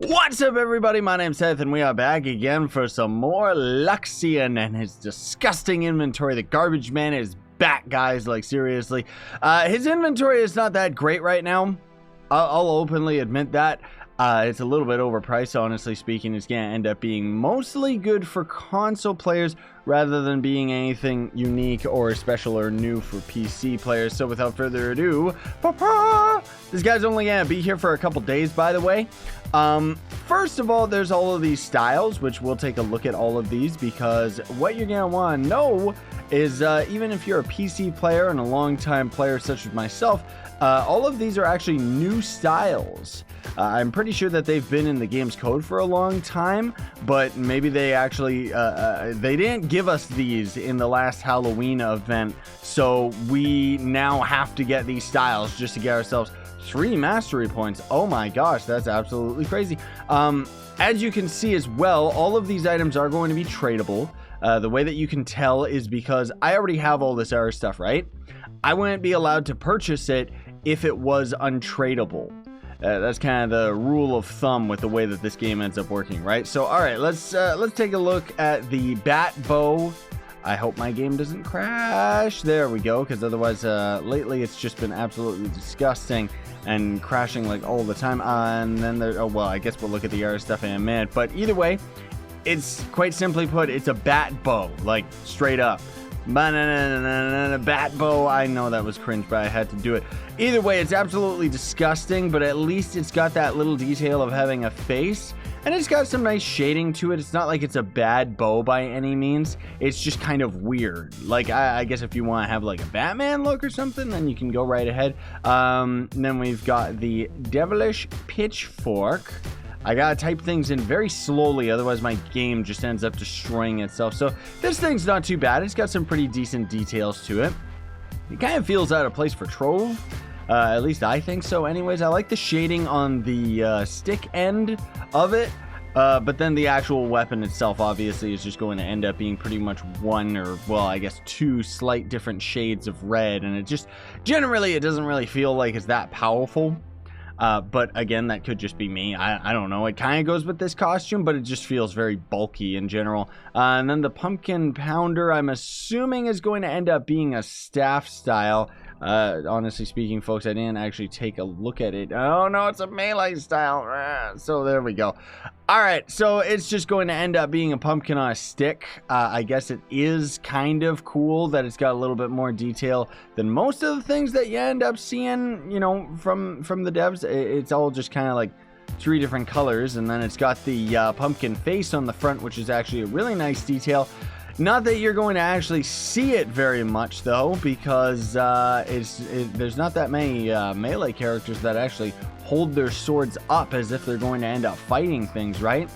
What's up, everybody? My name's Seth, and we are back again for some more LUXION and his disgusting inventory. The garbage man is back, guys. Like, seriously. His inventory is not that great right now. I'll openly admit that. It's a little bit overpriced, honestly speaking. It's going to end up being mostly good for console players rather than being anything unique or special or new for PC players. So without further ado, this guy's only going to be here for a couple days, by the way. First of all, there's all of these styles, which we'll take a look at all of these, because what you're going to want to know is even if you're a PC player and a long-time player such as myself, all of these are actually new styles. I'm pretty sure that they've been in the game's code for a long time, but maybe they actually, they didn't give us these in the last Halloween event, so we now have to get these styles just to get ourselves 3 mastery points. Oh my gosh, that's absolutely crazy. As you can see as well, all of these items are going to be tradable. The way that you can tell is because I already have all this error stuff, right? I wouldn't be allowed to purchase it if it was untradeable. That's kind of the rule of thumb with the way that this game ends up working, right? So, all right, let's take a look at the bat bow. I hope my game doesn't crash. There we go, because otherwise, lately it's just been absolutely disgusting and crashing like all the time. And then there, oh well, I guess we'll look at the error stuff in a minute. But either way, it's quite simply put, it's a bat bow, like straight up. Bat bow. I know that was cringe, but I had to do it. Either way, it's absolutely disgusting, but at least it's got that little detail of having a face, and it's got some nice shading to it. It's not like it's a bad bow by any means. It's just kind of weird. Like, I guess if you want to have like a Batman look or something, then you can go right ahead. Then we've got the devilish pitchfork. I gotta type things in very slowly, otherwise my game just ends up destroying itself. So this thing's not too bad. It's got some pretty decent details to it. It kind of feels out of place for Trove. At least I think so. Anyways, I like the shading on the stick end of it. But then the actual weapon itself, obviously, is just going to end up being pretty much one or, well, I guess 2 slight different shades of red. And it just, generally, it doesn't really feel like it's that powerful. But again, that could just be me. I don't know. It kind of goes with this costume, but it just feels very bulky in general. And then the pumpkin pounder, I'm assuming, is going to end up being a staff style. Honestly speaking, folks, I didn't actually take a look at it. Oh no, it's a melee style. So there we go. All right, so it's just going to end up being a pumpkin on a stick. I guess it is kind of cool that it's got a little bit more detail than most of the things that you end up seeing, you know, from the devs. It's all just kind of like 3 different colors, and then it's got the pumpkin face on the front, which is actually a really nice detail. Not that you're going to actually see it very much, though, because there's not that many melee characters that actually hold their swords up as if they're going to end up fighting things, right?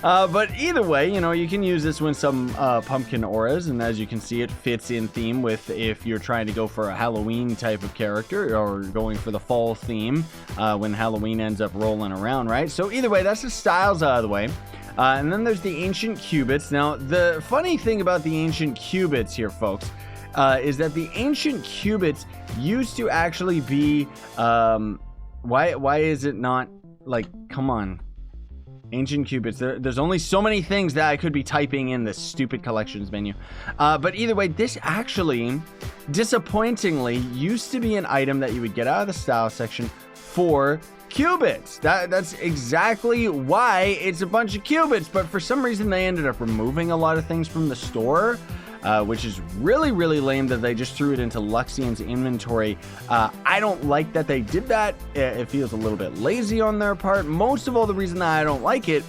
But either way, you know, you can use this with some pumpkin auras, and as you can see, it fits in theme with if you're trying to go for a Halloween type of character or going for the fall theme when Halloween ends up rolling around, right? So either way, that's the styles out of the way. And then there's the ancient cubits. Now, the funny thing about the ancient cubits here, folks, is that the ancient cubits used to actually be, why is it not, like, come on, ancient cubits, there's only so many things that I could be typing in this stupid collections menu. But either way, this actually, disappointingly, used to be an item that you would get out of the style section for Cubits. That's exactly why it's a bunch of Cubits, but for some reason they ended up removing a lot of things from the store, which is really, really lame that they just threw it into LUXION's inventory. I don't like that they did that. It feels a little bit lazy on their part. Most of all, the reason that I don't like it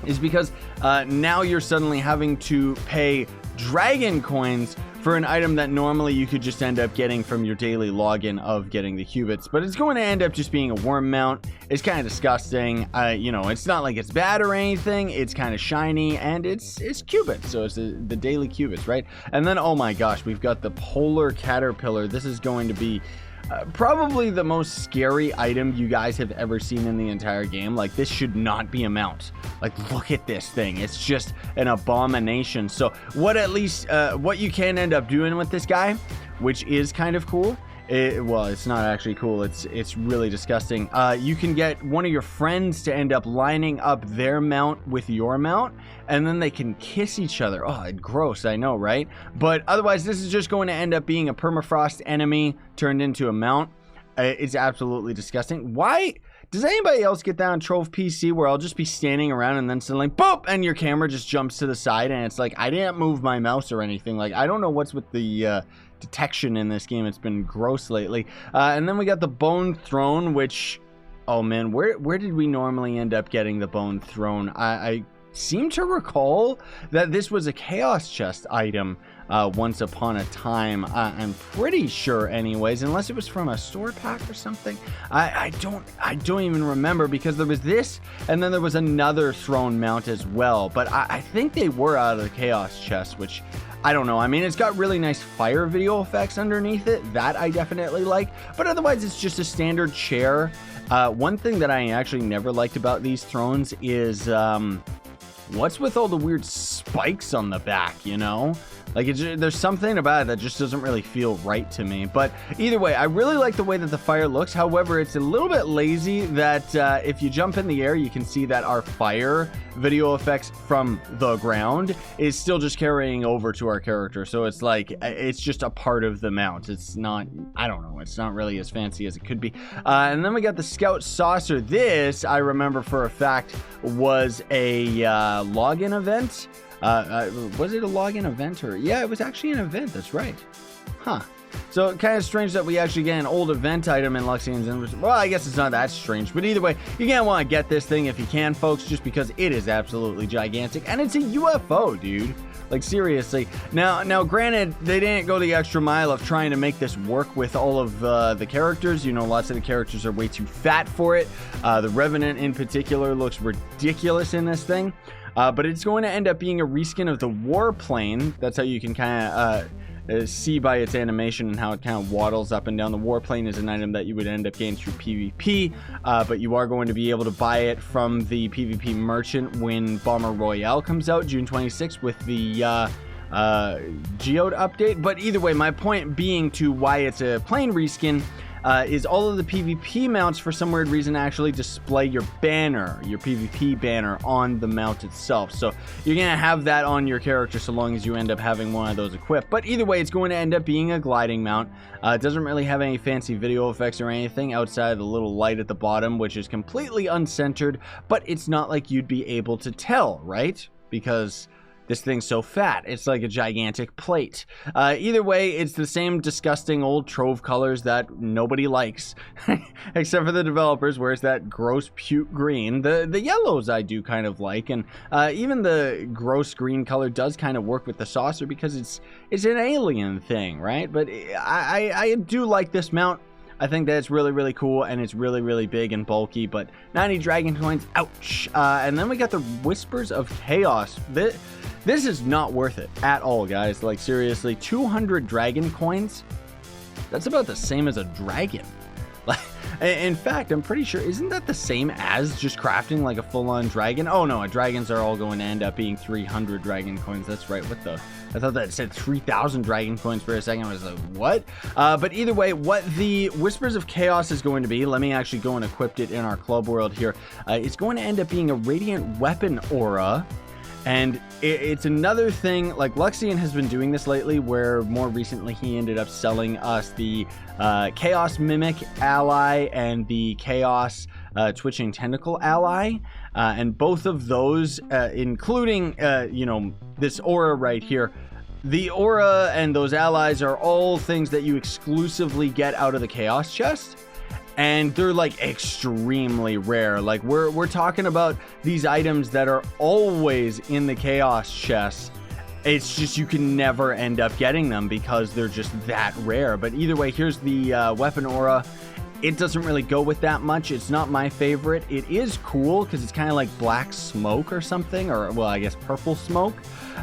is because now you're suddenly having to pay dragon coins for an item that normally you could just end up getting from your daily login of getting the Cubits. But it's going to end up just being a worm mount. It's kind of disgusting. You know, it's not like it's bad or anything. It's kind of shiny, and it's Cubits. So it's the daily Cubits, right? And then, oh my gosh, we've got the polar caterpillar. This is going to be probably the most scary item you guys have ever seen in the entire game. Like, this should not be a mount. Like, look at this thing. It's just an abomination. So what you can end up doing with this guy, which is kind of cool, Well, it's not actually cool. It's really disgusting. You can get one of your friends to end up lining up their mount with your mount, and then they can kiss each other. Oh, gross, I know, right? But otherwise, this is just going to end up being a permafrost enemy turned into a mount. It's absolutely disgusting. Why does anybody else get that on Trove PC where I'll just be standing around and then suddenly boop and your camera just jumps to the side and it's like I didn't move my mouse or anything? Like, I don't know what's with the detection in this game. It's been gross lately. And then we got the Bone Throne, which, oh man, where did we normally end up getting the Bone Throne? I seem to recall that this was a Chaos Chest item once upon a time. I'm pretty sure anyways, unless it was from a store pack or something. I don't even remember, because there was this and then there was another throne mount as well, but I think they were out of the Chaos Chest, which I don't know. I mean, it's got really nice fire video effects underneath it. That I definitely like, but otherwise it's just a standard chair. One thing that I actually never liked about these thrones is what's with all the weird spikes on the back, you know? Like, there's something about it that just doesn't really feel right to me. But either way, I really like the way that the fire looks. However, it's a little bit lazy that if you jump in the air, you can see that our fire video effects from the ground is still just carrying over to our character. So it's like, it's just a part of the mount. It's not, I don't know, it's not really as fancy as it could be. And then we got the Scout Saucer. This, I remember for a fact, was a login event. Was it a login event? Or yeah, it was actually an event. That's right. Huh. So kind of strange that we actually get an old event item in LUXION's inventory. Well, I guess it's not that strange, but either way, you're gonna want to get this thing if you can, folks, just because it is absolutely gigantic, and it's a UFO, dude. Like, seriously. Now, granted, they didn't go the extra mile of trying to make this work with all of the characters. You know, lots of the characters are way too fat for it. The Revenant in particular looks ridiculous in this thing. But it's going to end up being a reskin of the Warplane. That's how you can kind of see by its animation and how it kind of waddles up and down. The Warplane is an item that you would end up getting through PvP, but you are going to be able to buy it from the PvP merchant when Bomber Royale comes out June 26th with the Geode update. But either way, my point being to why it's a plane reskin is all of the PvP mounts, for some weird reason, actually display your banner, your PvP banner, on the mount itself. So you're going to have that on your character so long as you end up having one of those equipped. But either way, it's going to end up being a gliding mount. It doesn't really have any fancy video effects or anything outside of the little light at the bottom, which is completely uncentered, but it's not like you'd be able to tell, right? Because this thing's so fat, it's like a gigantic plate. Either way, it's the same disgusting old Trove colors that nobody likes, except for the developers, where it's that gross puke green. The yellows I do kind of like, and even the gross green color does kind of work with the saucer because it's an alien thing, right? But I do like this mount. I think that it's really, really cool, and it's really, really big and bulky, but 90 dragon coins, ouch. And then we got the Whispers of Chaos. This is not worth it at all, guys. Like, seriously, 200 dragon coins? That's about the same as a dragon. Like, in fact, I'm pretty sure, isn't that the same as just crafting like a full-on dragon? Oh no, dragons are all going to end up being 300 dragon coins. That's right. What the? I thought that said 3,000 dragon coins for a second. I was like, what? But either way, what the Whispers of Chaos is going to be, let me actually go and equip it in our club world here. It's going to end up being a radiant weapon aura. And it's another thing, like Luxion has been doing this lately, where more recently he ended up selling us the Chaos Mimic ally and the Chaos Twitching Tentacle ally. And both of those, including, you know, this aura right here, the aura and those allies are all things that you exclusively get out of the Chaos Chest. And they're like extremely rare. Like we're talking about these items that are always in the Chaos Chest. It's just you can never end up getting them because they're just that rare. But either way, here's the weapon aura. It doesn't really go with that much. It's not my favorite. It is cool because it's kind of like black smoke or something, or well, I guess purple smoke.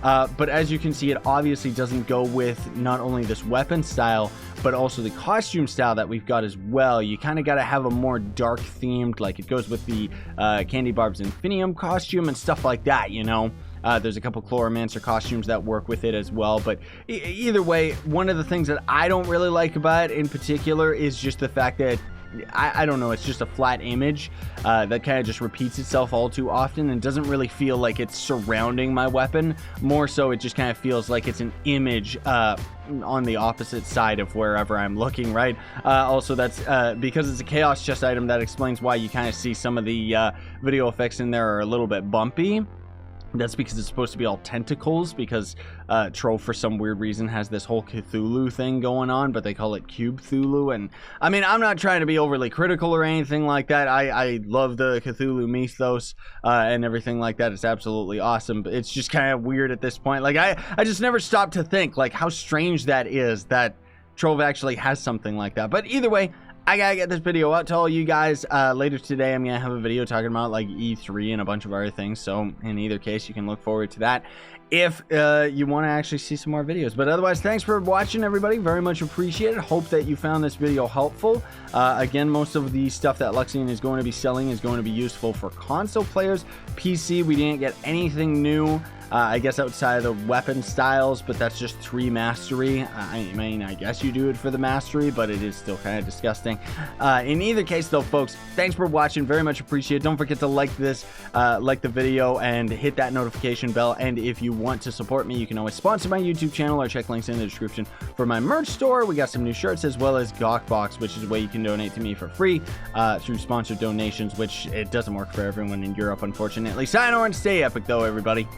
But as you can see, it obviously doesn't go with not only this weapon style, but also the costume style that we've got as well. You kind of got to have a more dark themed, like it goes with the Candy Barb's Infinium costume and stuff like that, you know. There's a couple Chloromancer costumes that work with it as well, but either way, one of the things that I don't really like about it in particular is just the fact that I don't know, it's just a flat image that kind of just repeats itself all too often and doesn't really feel like it's surrounding my weapon. More so, it just kind of feels like it's an image on the opposite side of wherever I'm looking, right? Also, that's because it's a Chaos Chest item, that explains why you kind of see some of the video effects in there are a little bit bumpy. That's because it's supposed to be all tentacles, because Trove, for some weird reason, has this whole Cthulhu thing going on, but they call it Cube Cthulhu. And I mean, I'm not trying to be overly critical or anything like that. I love the Cthulhu mythos and everything like that. It's absolutely awesome, but it's just kind of weird at this point. Like, I just never stopped to think, like, how strange that is that Trove actually has something like that. But either way, I gotta get this video out to all you guys. Later today, I'm gonna have a video talking about like E3 and a bunch of other things. So in either case, you can look forward to that if you want to actually see some more videos. But otherwise, thanks for watching, everybody. Very much appreciated. Hope that you found this video helpful. Again, most of the stuff that LUXION is going to be selling is going to be useful for console players. PC, we didn't get anything new. I guess outside of the weapon styles, but that's just 3 mastery. I mean, I guess you do it for the mastery, but it is still kind of disgusting. In either case, though, folks, thanks for watching. Very much appreciate it. Don't forget to like this, like the video, and hit that notification bell. And if you want to support me, you can always sponsor my YouTube channel or check links in the description for my merch store. We got some new shirts, as well as Gawkbox, which is a way you can donate to me for free through sponsored donations, which it doesn't work for everyone in Europe, unfortunately. Sign on and stay epic, though, everybody.